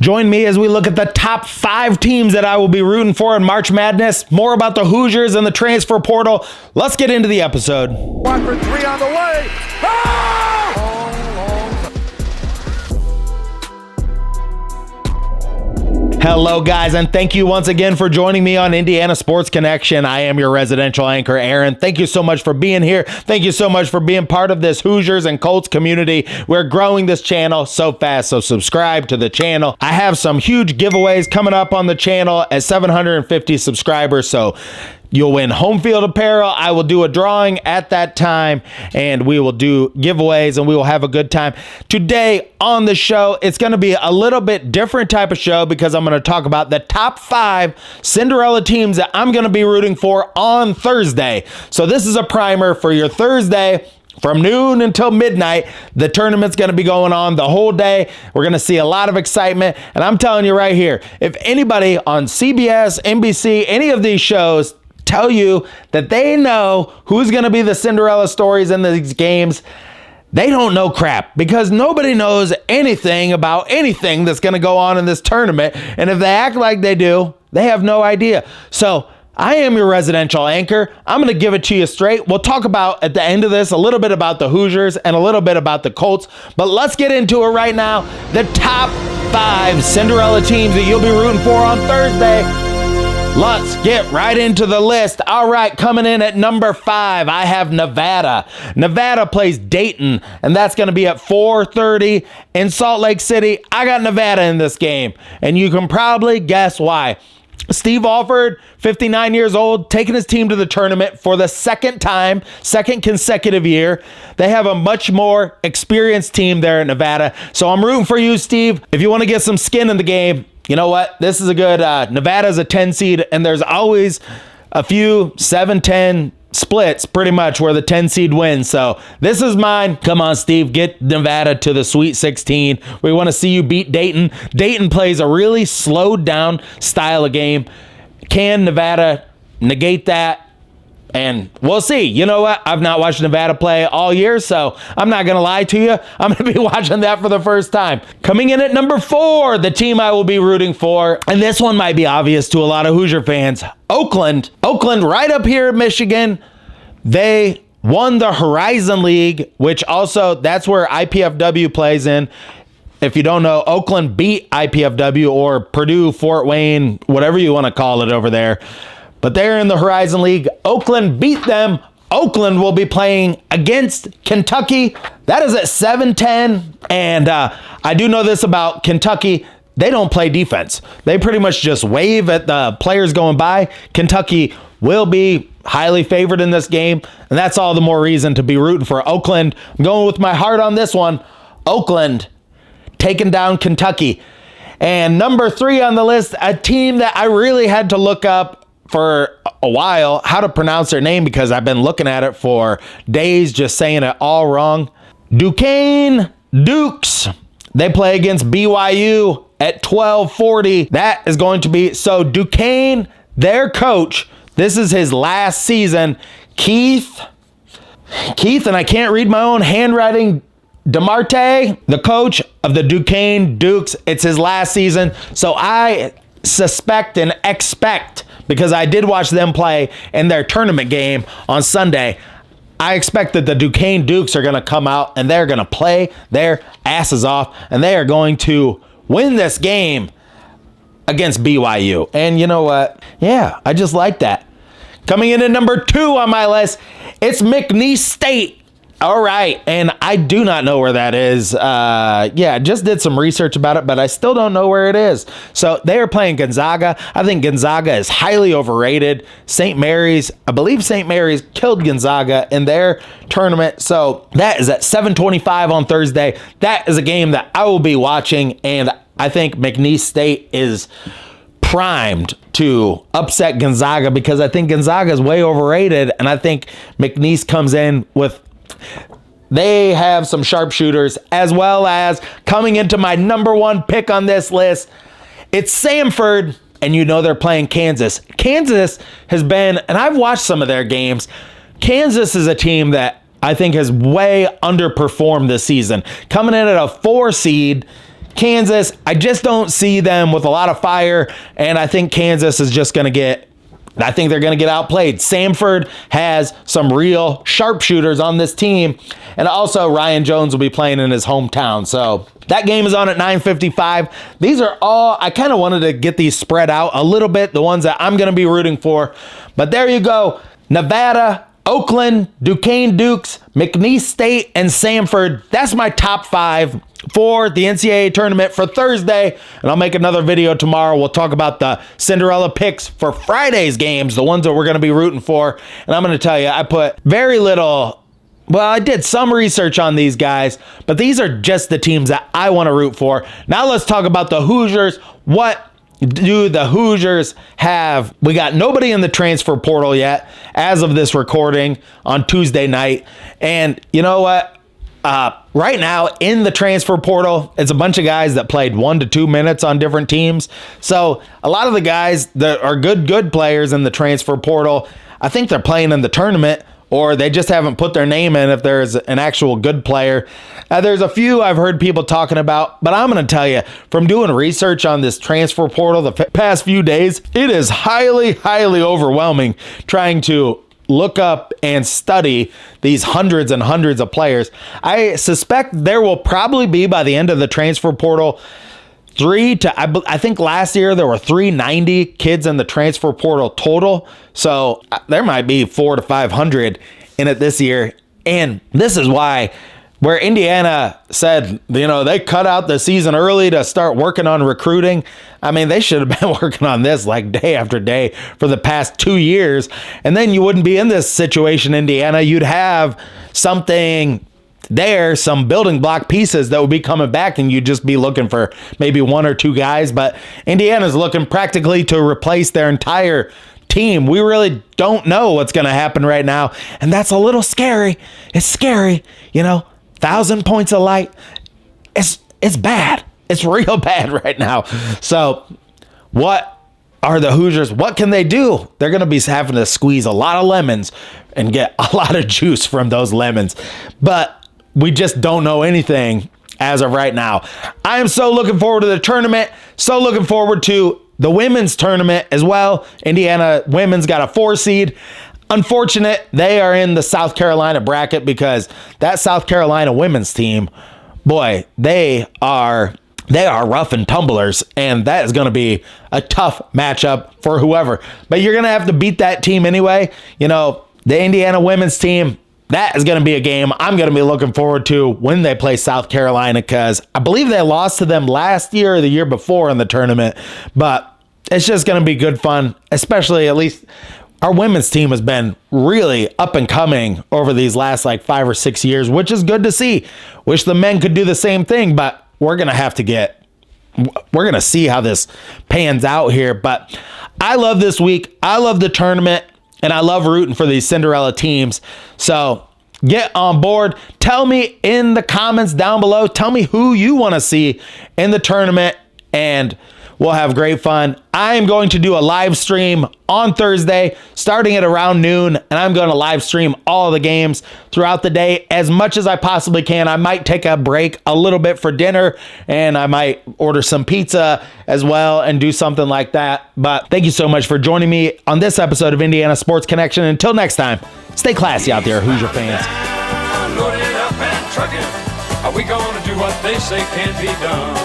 Join me as we look at the top 5 teams that I will be rooting for in March Madness. More about the Hoosiers and the transfer portal. Let's get into the episode. 1 for 3 on the way. Oh! Hello, guys, and thank you once again for joining me on Indiana Sports Connection. I am your residential anchor, Aaron. Thank you so much for being here. Thank you so much for being part of this Hoosiers and Colts community. We're growing this channel so fast, so subscribe to the channel. I have some huge giveaways coming up on the channel at 750 subscribers, so you'll win home field apparel. I will do a drawing at that time, and we will do giveaways, and we will have a good time. Today on the show, it's going to be a little bit different type of show because I'm going to talk about the top 5 Cinderella teams that I'm going to be rooting for on Thursday. So this is a primer for your Thursday. From noon until midnight, the tournament's going to be going on the whole day. We're going to see a lot of excitement. And I'm telling you right here, if anybody on CBS, NBC, any of these shows tell you that they know who's going to be the Cinderella stories in these games, they don't know crap, because nobody knows anything about anything that's going to go on in this tournament. And if they act like they do, they have no idea. So I am your residential anchor. I'm going to give it to you straight. We'll talk about, at the end of this, a little bit about the Hoosiers and a little bit about the Colts. But let's get into it right now. The top 5 Cinderella teams that you'll be rooting for on Thursday. Let's get right into the list. All right, coming in at number 5, I have Nevada. Nevada plays Dayton, and that's going to be at 4:30 in Salt Lake City. I got Nevada in this game, and you can probably guess why. Steve Alford, 59 years old, taking his team to the tournament for the second consecutive year. They have a much more experienced team there in Nevada. So I'm rooting for you, Steve. If you want to get some skin in the game, you know what? This is a good, Nevada's a 10 seed, and there's always a few 7-10 splits pretty much where the 10 seed wins. So this is mine. Come on, Steve, get Nevada to the Sweet 16. We want to see you beat Dayton. Dayton plays a really slowed down style of game. Can Nevada negate that? And we'll see. You know what? I've not watched Nevada play all year, so I'm not going to lie to you. I'm going to be watching that for the first time. Coming in at number 4, the team I will be rooting for, and this one might be obvious to a lot of Hoosier fans, Oakland. Oakland right up here in Michigan. They won the Horizon League, which also, that's where IPFW plays in. If you don't know, Oakland beat IPFW, or Purdue, Fort Wayne, whatever you want to call it over there. But they're in the Horizon League. Oakland beat them. Oakland will be playing against Kentucky. That is at 7:10. And I do know this about Kentucky. They don't play defense. They pretty much just wave at the players going by. Kentucky will be highly favored in this game, and that's all the more reason to be rooting for Oakland. I'm going with my heart on this one. Oakland taking down Kentucky. And number 3 on the list, a team that I really had to look up for a while how to pronounce their name, because I've been looking at it for days just saying it all wrong. Duquesne Dukes. They play against BYU at 12:40. That is going to be, so Duquesne, their coach, this is his last season, Keith, and I can't read my own handwriting, DeMarte, the coach of the Duquesne Dukes. It's his last season. So I suspect and expect, because I did watch them play in their tournament game on Sunday, I expect that the Duquesne Dukes are going to come out and they're going to play their asses off, and they are going to win this game against BYU. And you know what? Yeah, I just like that. Coming in at number 2 on my list, it's McNeese State. All right, and I do not know where that is. I just did some research about it, but I still don't know where it is. So they are playing Gonzaga. I think Gonzaga is highly overrated. St. Mary's, I believe St. Mary's killed Gonzaga in their tournament. So that is at 7:25 on Thursday. That is a game that I will be watching, and I think McNeese State is primed to upset Gonzaga, because I think Gonzaga is way overrated, and I think McNeese comes in with, they have some sharpshooters, as well as coming into my number 1 pick on this list, it's Samford, and you know they're playing Kansas. Kansas has been, and I've watched some of their games, Kansas is a team that I think has way underperformed this season. Coming in at a 4 seed, Kansas, I just don't see them with a lot of fire, and I think Kansas is just going to get I think they're going to get outplayed. Samford has some real sharpshooters on this team. And also Ryan Jones will be playing in his hometown. So that game is on at 9:55. These are all, I kind of wanted to get these spread out a little bit, the ones that I'm going to be rooting for. But there you go. Nevada, Oakland, Duquesne Dukes, McNeese State, and Samford. That's my top 5 for the NCAA tournament for Thursday. And I'll make another video tomorrow. We'll talk about the Cinderella picks for Friday's games, the ones that we're going to be rooting for. And I'm going to tell you, I put very little, well, I did some research on these guys, but these are just the teams that I want to root for. Now let's talk about the Hoosiers. What do the Hoosiers have? We got nobody in the transfer portal yet as of this recording on Tuesday night. And you know what? Right now in the transfer portal, it's a bunch of guys that played 1 to 2 minutes on different teams. So a lot of the guys that are good players in the transfer portal, I think they're playing in the tournament, or they just haven't put their name in if there's an actual good player. There's a few I've heard people talking about, but I'm going to tell you, from doing research on this transfer portal the past few days, it is highly overwhelming trying to look up and study these hundreds and hundreds of players. I suspect there will probably be, by the end of the transfer portal, I think last year there were 390 kids in the transfer portal total. So there might be 400 to 500 in it this year. And this is why, where Indiana said, you know, they cut out the season early to start working on recruiting. I mean, they should have been working on this like day after day for the past 2 years. And then you wouldn't be in this situation, Indiana. You'd have something there, some building block pieces that would be coming back, and you'd just be looking for maybe 1 or 2 guys. But Indiana's looking practically to replace their entire team. We really don't know what's going to happen right now, and that's a little scary. It's scary, you know. 1,000 points of light. It's bad. It's real bad right now. So what are the Hoosiers? What can they do? They're going to be having to squeeze a lot of lemons and get a lot of juice from those lemons. But we just don't know anything as of right now. I am so looking forward to the tournament. So looking forward to the women's tournament as well. Indiana women's got a 4 seed. Unfortunate, they are in the South Carolina bracket, because that South Carolina women's team, boy, they are rough and tumblers, and that is going to be a tough matchup for whoever. But you're going to have to beat that team anyway. You know, the Indiana women's team, that is going to be a game I'm going to be looking forward to when they play South Carolina, because I believe they lost to them last year or the year before in the tournament. But it's just going to be good fun, especially, at least our women's team has been really up and coming over these last like 5 or 6 years, which is good to see. Wish the men could do the same thing, but we're going to see how this pans out here. But I love this week. I love the tournament, and I love rooting for these Cinderella teams. So get on board. Tell me in the comments down below. Tell me who you want to see in the tournament, and we'll have great fun. I am going to do a live stream on Thursday starting at around noon, and I'm going to live stream all the games throughout the day as much as I possibly can. I might take a break a little bit for dinner, and I might order some pizza as well and do something like that. But thank you so much for joining me on this episode of Indiana Sports Connection. Until next time, stay classy out there, Hoosier fans. Loaded up and trucking. Are we gonna do what they say can be done?